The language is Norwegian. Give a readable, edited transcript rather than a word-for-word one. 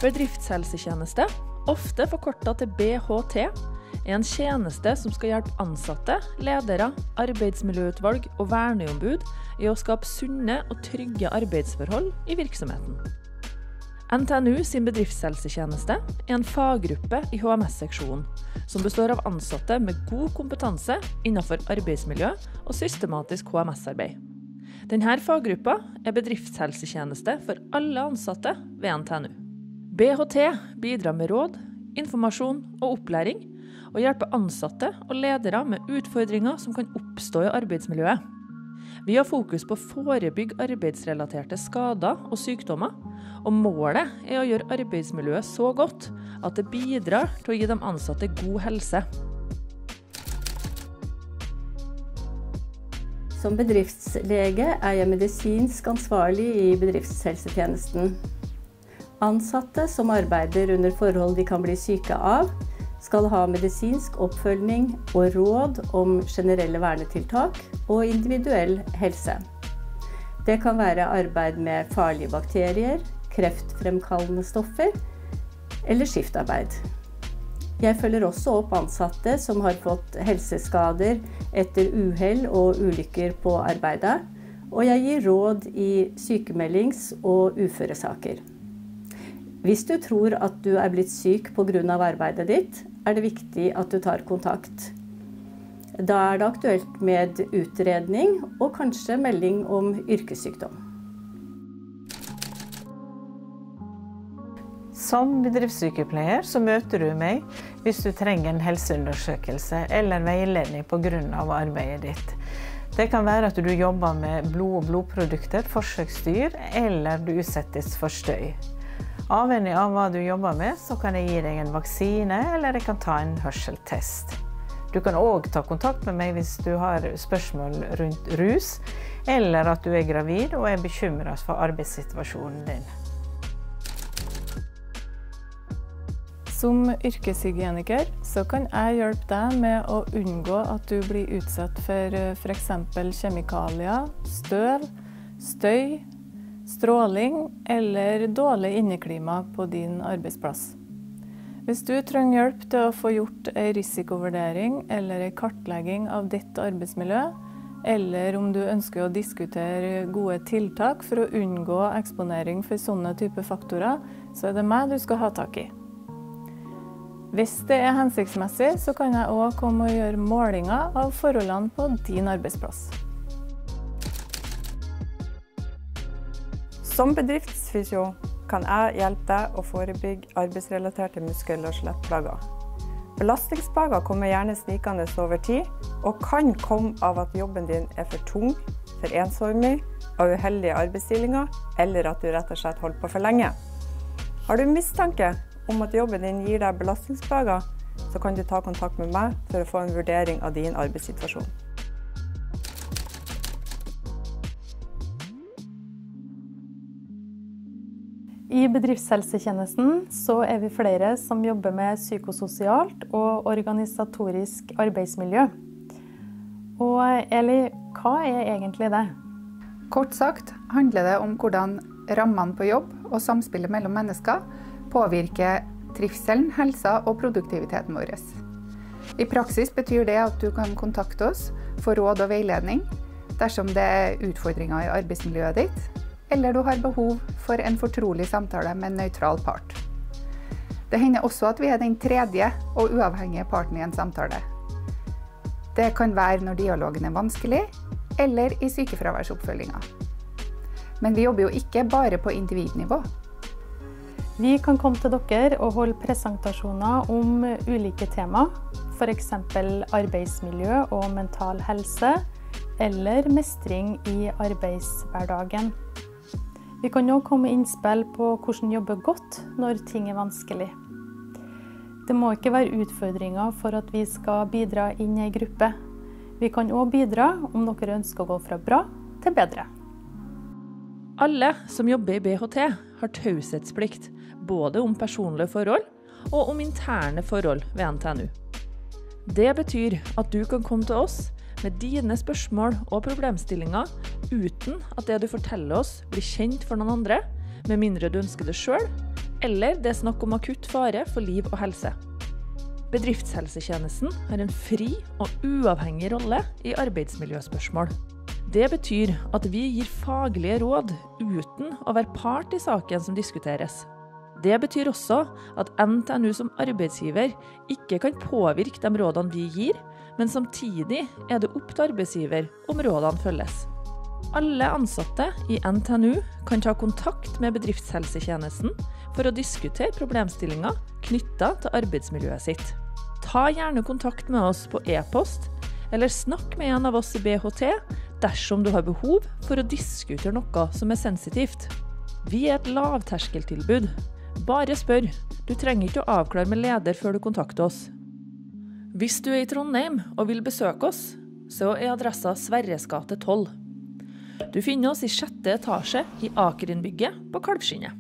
Bedriftshelsetjeneste, ofte forkortet til BHT, en tjeneste som skal hjelpe ansatte, ledere, arbeidsmiljøutvalg og verneombud i å skape sunne og trygge arbeidsforhold i virksomheten. NTNU sin bedriftshelsetjeneste en faggruppe i HMS-seksjonen, som består av ansatte med god kompetanse innenfor arbeidsmiljø og systematisk HMS-arbeid. Denne faggruppa bedriftshelsetjeneste for alle ansatte ved NTNU. BHT bidrar med råd, informasjon og opplæring, og hjelper ansatte og ledere med utfordringer som kan oppstå i arbeidsmiljøet. Vi har fokus på å forebygge arbeidsrelaterte skader og sykdommer, og målet å gjøre arbeidsmiljøet så godt at det bidrar til å gi de ansatte god helse. Som bedriftslege jeg medisinsk ansvarlig i bedriftshelsetjenesten. Ansatte som arbeider under forhold de kan bli syke av, skal ha medisinsk oppfølging og råd om generelle vernetiltak og individuell helse. Det kan være arbeid med farlige bakterier, kreftfremkallende stoffer eller skiftarbeid. Jeg følger også opp ansatte som har fått helseskader etter uhell og ulykker på arbeidet, og jeg gir råd i sykemeldings- og uføresaker. Hvis du tror at du blitt syk på grunn av arbeidet ditt, det viktig at du tar kontakt. Da det aktuelt med utredning og kanskje melding om yrkessykdom. Som bedriftssykepleier så møter du meg hvis du trenger en helseundersøkelse eller veiledning på grunn av arbeidet ditt. Det kan være at du jobber med blod og blodprodukter, forsøksdyr, eller du utsettes for støy. Avhengig av hva du jobber med, så kan jeg gi deg en vaksine, eller jeg kan ta en hørseltest. Du kan også ta kontakt med meg hvis du har spørsmål rundt rus, eller at du gravid og bekymret for arbeidssituasjonen din. Som yrkeshygieniker så kan jeg hjelpe deg med å unngå at du blir utsatt for eksempel kjemikalier, støv, støy, stråling eller dårlig inneklima på din arbeidsplass. Hvis du trenger hjelp til å få gjort en risikovurdering eller en kartlegging av ditt arbeidsmiljø, eller om du ønsker å diskutere gode tiltak for å unngå eksponering for sånne type faktorer, så det meg du skal ha tak i. Hvis det hensiktsmessig, så kan jeg også komme og gjøre målinger av forholdene på din arbeidsplass. Som bedriftsfysio kan jeg hjelpe deg å forebygge arbeidsrelaterte muskel- og skjelettplager. Belastningsplager kommer gjerne snikende over tid, og kan komme av at jobben din for tung, for ensformig, av uheldige arbeidsstillinger, eller at du rett og slett holder på for lenge. Har du mistanke om at jobben din gir deg belastningsplager, så kan du ta kontakt med meg for å få en vurdering av din arbeidssituasjon. I bedriftshelsetjenesten så vi flere som jobber med psykososialt og organisatorisk arbeidsmiljø. Og Eli, hva egentlig det? Kort sagt handler det om hvordan rammene på jobb og samspillet mellom mennesker påvirker trivselen, helsa og produktiviteten vår. I praksis betyr det at du kan kontakte oss for råd og veiledning dersom det utfordringer i arbeidsmiljøet ditt, eller du har behov for en fortrolig samtale med en nøytral part. Det hender også at vi den tredje og uavhengige parten i en samtale. Det kan være når dialogen vanskelig, eller i sykefraværsoppfølginga. Men vi jobber jo ikke bare på individnivå. Vi kan komme til dere og holde presentasjoner om ulike tema, for eksempel arbeidsmiljø og mental helse, eller mestring i arbeidshverdagen. Vi kan også komme med innspill på hvordan jobbe godt når ting vanskelig. Det må ikke være utfordringer for at vi skal bidra inn i en gruppe. Vi kan også bidra om dere ønsker å gå fra bra til bedre. Alle som jobber i BHT har taushetsplikt, både om personlige forhold og om interne forhold ved NTNU. Det betyr at du kan komme til oss med dine spørsmål og problemstillinger uten at det du forteller oss blir kjent for noen andre, med mindre du ønsker det selv, eller det er snakk om akutt fare for liv og helse. Bedriftshelsetjenesten har en fri og uavhengig rolle i arbeidsmiljøspørsmål. Det betyr at vi gir faglige råd uten å være part i saken som diskuteres. Det betyr også at NTNU som arbeidsgiver ikke kan påvirke de rådene vi gir, men samtidig er det opp til arbeidsgiver om rådene følges. Alle ansatte i NTNU kan ta kontakt med bedriftshelsetjenesten for å diskutere problemstillinger knyttet til arbeidsmiljøet sitt. Ta gjerne kontakt med oss på e-post, eller snakk med en av oss i BHT dersom du har behov for å diskutere noe som er sensitivt. Vi er et lavterskeltilbud. Bare spør, du trenger ikke å avklare med leder før du kontakter oss. Hvis du er i Trondheim og vil besøke oss, så er adressa Sverres gate 12. Du finner oss i 6. etasje i Akerinnbygget på Kalvskinnet.